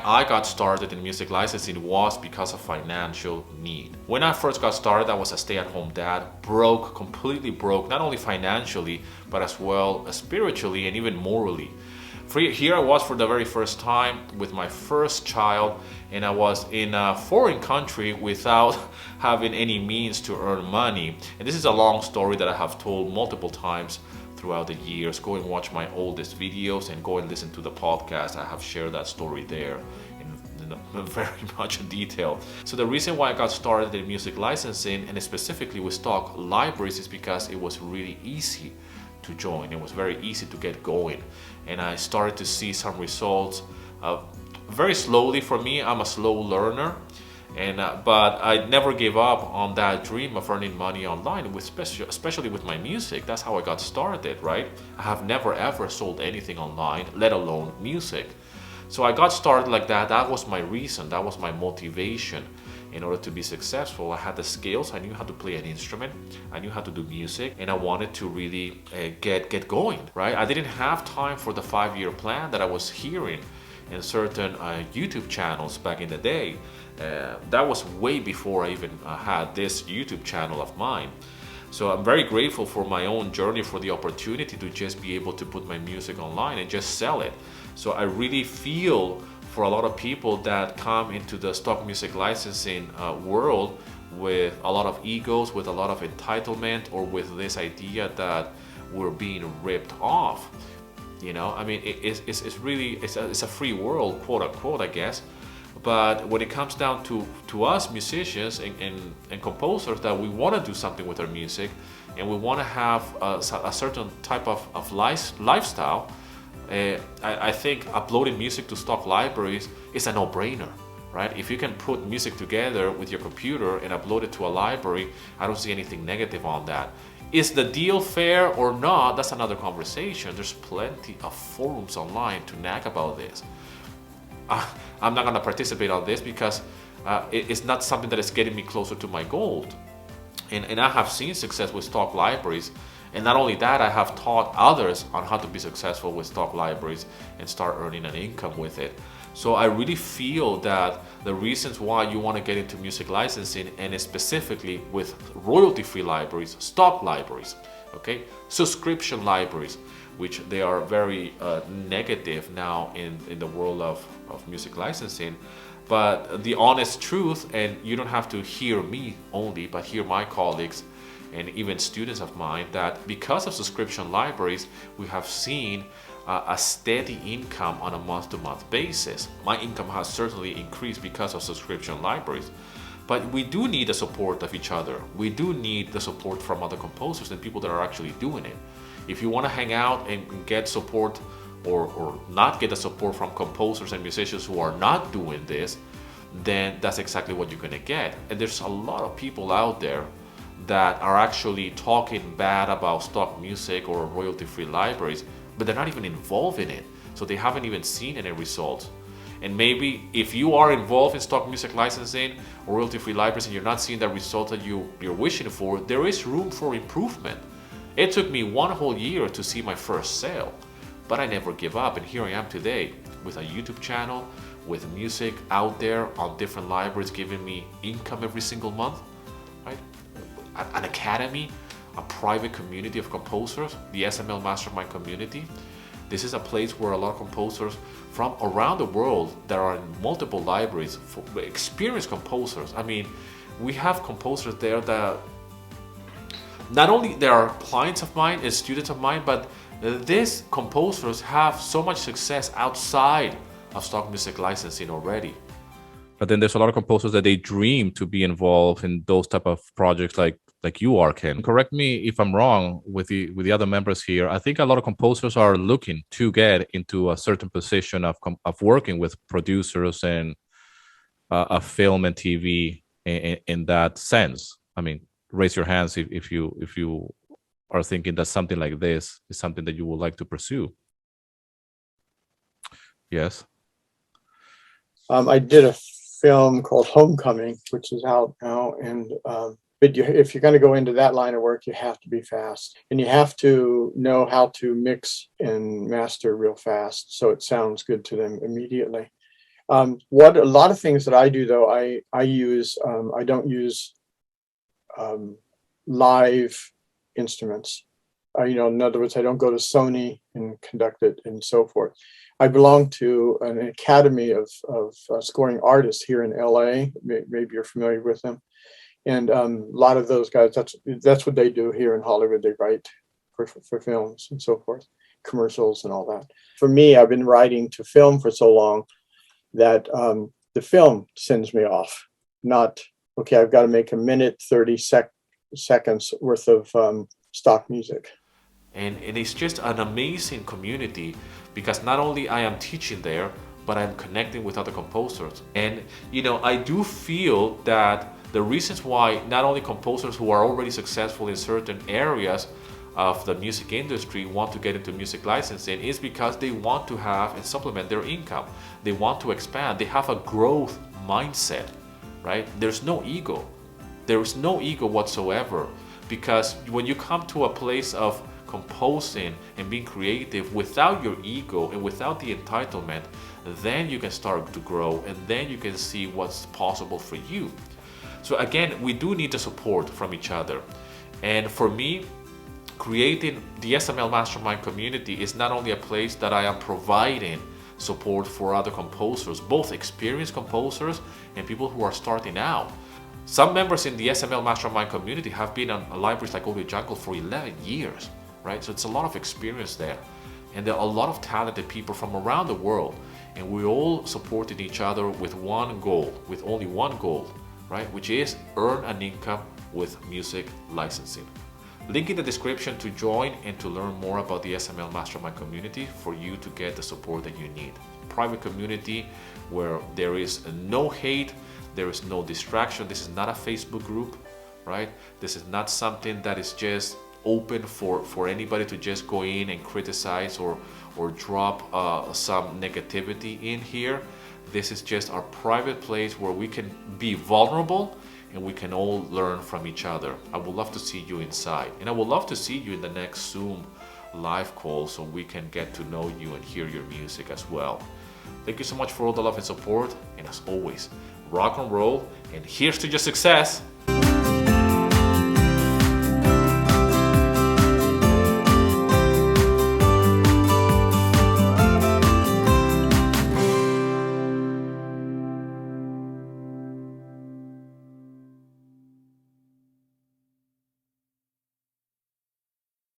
why I got started in music licensing was because of financial need. When I first got started, I was a stay-at-home dad, broke, completely broke, not only financially, but as well as spiritually and even morally. Here I was for the very first time with my first child, and I was in a foreign country without having any means to earn money. And this is a long story that I have told multiple times throughout the years. Go and watch my oldest videos and go and listen to the podcast. I have shared that story there in very much detail. So the reason why I got started in music licensing, and specifically with stock libraries, is because it was really easy to join. It was very easy to get going, and I started to see some results very slowly. For me, I'm a slow learner, and but I never gave up on that dream of earning money online, especially with my music. That's how I got started, right? I have never ever sold anything online, let alone music. So I got started like that. That was my reason, that was my motivation. In order to be successful, I had the skills. I knew how to play an instrument. I knew how to do music, and I wanted to really get going, right? I didn't have time for the 5-year plan that I was hearing in certain YouTube channels back in the day. That was way before I even had this YouTube channel of mine. So I'm very grateful for my own journey, for the opportunity to just be able to put my music online and just sell it. So I really feel for a lot of people that come into the stock music licensing world with a lot of egos, with a lot of entitlement, or with this idea that we're being ripped off. You know, I mean, it's really, it's a free world, quote unquote, I guess. But when it comes down to us musicians and composers, that we want to do something with our music, and we want to have a certain type of lifestyle, I think uploading music to stock libraries is a no-brainer, right? If you can put music together with your computer and upload it to a library, I don't see anything negative on that. Is the deal fair or not? That's another conversation. There's plenty of forums online to nag about this. I'm not going to participate on this because it's not something that is getting me closer to my goal. And I have seen success with stock libraries. And not only that, I have taught others on how to be successful with stock libraries and start earning an income with it. So I really feel that the reasons why you want to get into music licensing, and specifically with royalty-free libraries, stock libraries, okay, subscription libraries, which they are very negative now in the world of music licensing. But the honest truth, and you don't have to hear me only, but hear my colleagues and even students of mine, that because of subscription libraries, we have seen a steady income on a month-to-month basis. My income has certainly increased because of subscription libraries. But we do need the support of each other. We do need the support from other composers and people that are actually doing it. If you want to hang out and get support, or not get the support from composers and musicians who are not doing this, then that's exactly what you're going to get. And there's a lot of people out there that are actually talking bad about stock music or royalty-free libraries, but they're not even involved in it. So they haven't even seen any results. And maybe if you are involved in stock music licensing or royalty-free libraries and you're not seeing the result that you're wishing for, there is room for improvement. It took me 1 whole year to see my first sale, but I never give up. And here I am today with a YouTube channel, with music out there on different libraries giving me income every single month, right? An academy, a private community of composers, the SML Mastermind community. This is a place where a lot of composers from around the world that are in multiple libraries, for experienced composers. I mean, we have composers there that not only they are clients of mine and students of mine, but these composers have so much success outside of stock music licensing already. But then there's a lot of composers that they dream to be involved in those type of projects like you are, Ken. Correct me if I'm wrong with the other members here. I think a lot of composers are looking to get into a certain position of working with producers and a film and TV in that sense. I mean, raise your hands if you are thinking that something like this is something that you would like to pursue. Yes. I did a film called Homecoming, which is out now, and but if you're going to go into that line of work, you have to be fast, and you have to know how to mix and master real fast so it sounds good to them immediately. What a lot of things that I do though, I use I don't use live instruments. In other words, I don't go to Sony and conduct it and so forth. I belong to an academy of scoring artists here in LA. Maybe you're familiar with them. And a lot of those guys, that's what they do here in Hollywood. They write for films and so forth, commercials and all that. For me, I've been writing to film for so long that the film sends me off. Not, okay, I've got to make a minute, 30 seconds worth of stock music. And it's just an amazing community, because not only I am teaching there, but I'm connecting with other composers. And I do feel that the reasons why not only composers who are already successful in certain areas of the music industry want to get into music licensing is because they want to have and supplement their income. They want to expand. They have a growth mindset, right? There's no ego. There is no ego whatsoever, because when you come to a place of composing and being creative without your ego and without the entitlement, then you can start to grow, and then you can see what's possible for you. So again, we do need the support from each other. And for me, creating the SML Mastermind community is not only a place that I am providing support for other composers, both experienced composers and people who are starting out. Some members in the SML Mastermind community have been on libraries like Audio Jungle for 11 years. Right? So it's a lot of experience there. And there are a lot of talented people from around the world. And we all supported each other with one goal, with only one goal, right? Which is earn an income with music licensing. Link in the description to join and to learn more about the SML Mastermind community for you to get the support that you need. Private community where there is no hate, there is no distraction. This is not a Facebook group, right? This is not something that is just open for anybody to just go in and criticize or drop some negativity in here. This is just our private place where we can be vulnerable and we can all learn from each other. I would love to see you inside, and I would love to see you in the next Zoom live call so we can get to know you and hear your music as well. Thank you so much for all the love and support, and as always, rock and roll, and here's to your success.